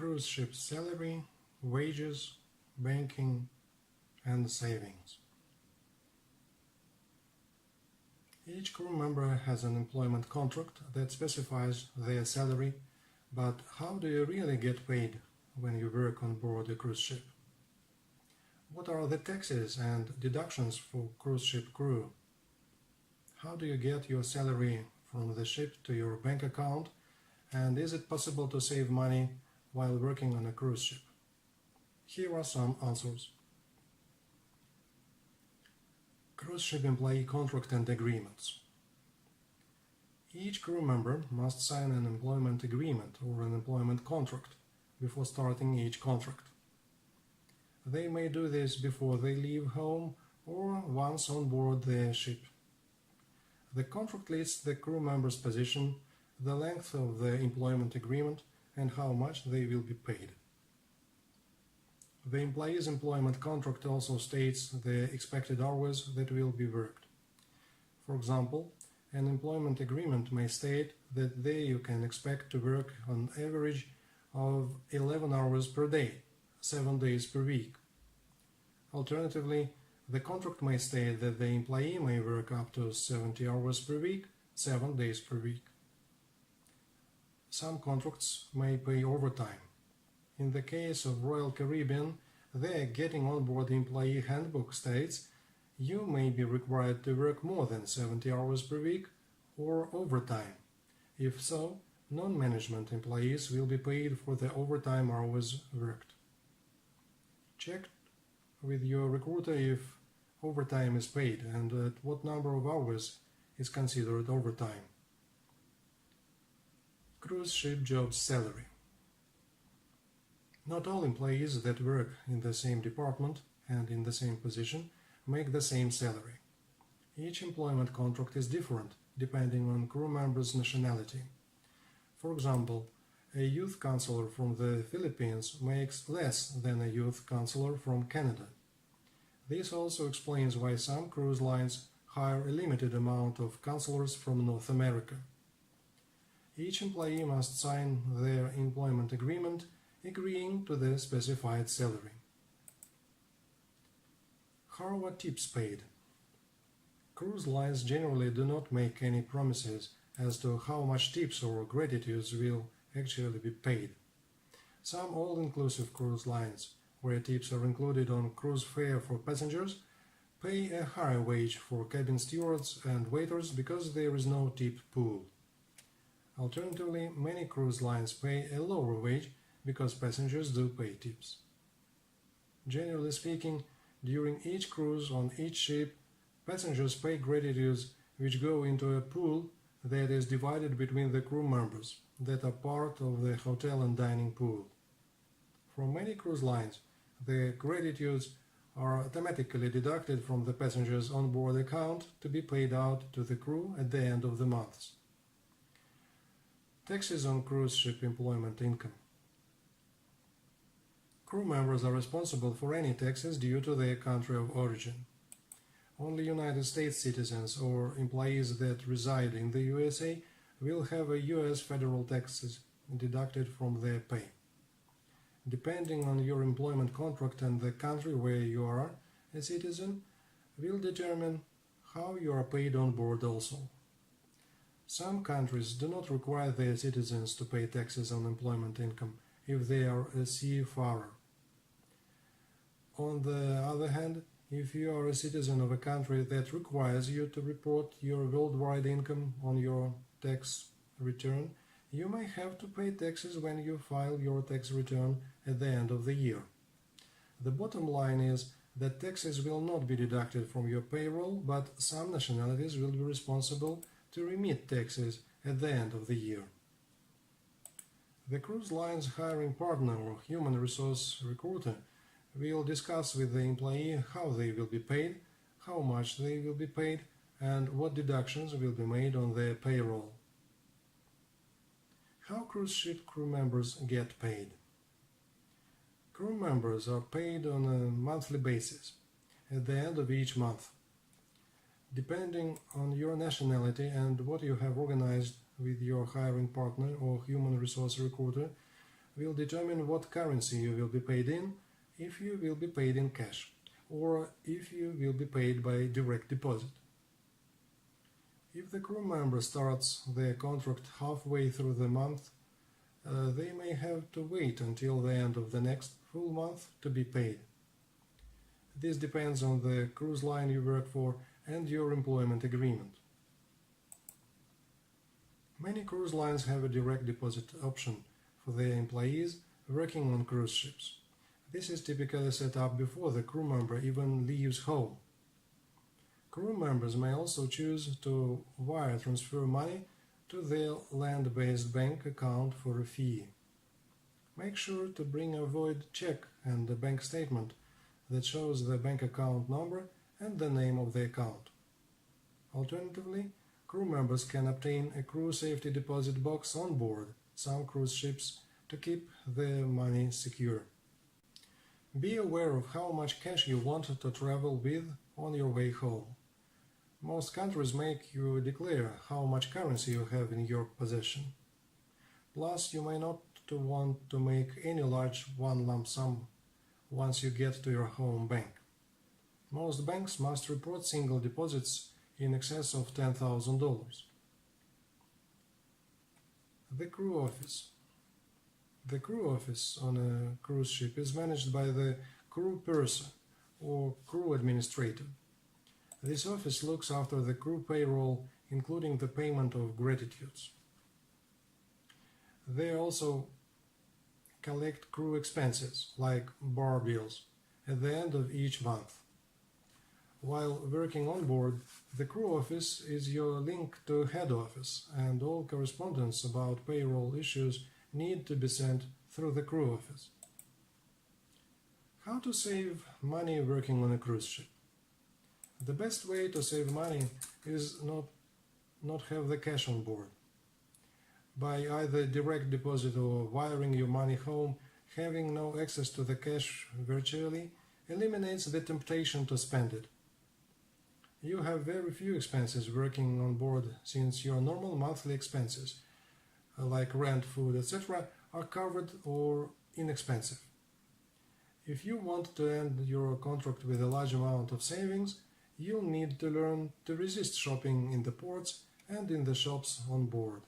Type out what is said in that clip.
cruise ship salary, wages, banking, and savings. Each crew member has an employment contract that specifies their salary, but how do you really get paid when you work on board a cruise ship? What are the taxes and deductions for cruise ship crew? How do you get your salary from the ship to your bank account, and is it possible to save money while working on a cruise ship? Here are some answers. Cruise ship employee contract and agreements. Each crew member must sign an employment agreement or an employment contract before starting each contract. They may do this before they leave home or once on board the ship. The contract lists the crew member's position, the length of the employment agreement, and how much they will be paid. The employee's employment contract also states the expected hours that will be worked. For example, an employment agreement may state that you can expect to work on average of 11 hours per day, 7 days per week. Alternatively, the contract may state that the employee may work up to 70 hours per week, 7 days per week. Some contracts may pay overtime. In the case of Royal Caribbean, the Getting on Board Employee Handbook states you may be required to work more than 70 hours per week or overtime. If so, non-management employees will be paid for the overtime hours worked. Check with your recruiter if overtime is paid and at what number of hours is considered overtime. Cruise ship jobs salary. Not all employees that work in the same department and in the same position make the same salary. Each employment contract is different depending on crew member's nationality. For example, a youth counselor from the Philippines makes less than a youth counselor from Canada. This also explains why some cruise lines hire a limited amount of counselors from North America. Each employee must sign their employment agreement agreeing to the specified salary. How are tips paid? Cruise lines generally do not make any promises as to how much tips or gratitudes will actually be paid. Some all-inclusive cruise lines, where tips are included on cruise fare for passengers, pay a higher wage for cabin stewards and waiters because there is no tip pool. Alternatively, many cruise lines pay a lower wage because passengers do pay tips. Generally speaking, during each cruise on each ship, passengers pay gratitudes which go into a pool that is divided between the crew members that are part of the hotel and dining pool. For many cruise lines, the gratitudes are automatically deducted from the passengers' onboard account to be paid out to the crew at the end of the months. Taxes on cruise ship employment income. Crew members are responsible for any taxes due to their country of origin. Only United States citizens or employees that reside in the USA will have a US federal taxes deducted from their pay. Depending on your employment contract and the country where you are a citizen, will determine how you are paid on board also. Some countries do not require their citizens to pay taxes on employment income if they are a seafarer. On the other hand, if you are a citizen of a country that requires you to report your worldwide income on your tax return, you may have to pay taxes when you file your tax return at the end of the year. The bottom line is that taxes will not be deducted from your payroll, but some nationalities will be responsible to remit taxes at the end of the year. The cruise line's hiring partner or human resource recruiter will discuss with the employee how they will be paid, how much they will be paid, and what deductions will be made on their payroll. How cruise ship crew members get paid? Crew members are paid on a monthly basis at the end of each month. Depending on your nationality and what you have organized with your hiring partner or human resource recruiter, will determine what currency you will be paid in, if you will be paid in cash, or if you will be paid by direct deposit. If the crew member starts their contract halfway through the month, they may have to wait until the end of the next full month to be paid. This depends on the cruise line you work for and your employment agreement. Many cruise lines have a direct deposit option for their employees working on cruise ships. This is typically set up before the crew member even leaves home. Crew members may also choose to wire transfer money to their land-based bank account for a fee. Make sure to bring a void check and a bank statement that shows the bank account number and the name of the account. Alternatively, crew members can obtain a crew safety deposit box on board some cruise ships to keep their money secure. Be aware of how much cash you want to travel with on your way home. Most countries make you declare how much currency you have in your possession. Plus, you may not want to make any large one lump sum once you get to your home bank. Most banks must report single deposits in excess of $10,000. The crew office. The crew office on a cruise ship is managed by the crew purser or crew administrator. This office looks after the crew payroll, including the payment of gratuities. They also collect crew expenses, like bar bills, at the end of each month. While working on board, the crew office is your link to head office, and all correspondence about payroll issues need to be sent through the crew office. How to save money working on a cruise ship? The best way to save money is not have the cash on board. By either direct deposit or wiring your money home, having no access to the cash virtually eliminates the temptation to spend it. You have very few expenses working on board, since your normal monthly expenses, like rent, food, etc., are covered or inexpensive. If you want to end your contract with a large amount of savings, you'll need to learn to resist shopping in the ports and in the shops on board.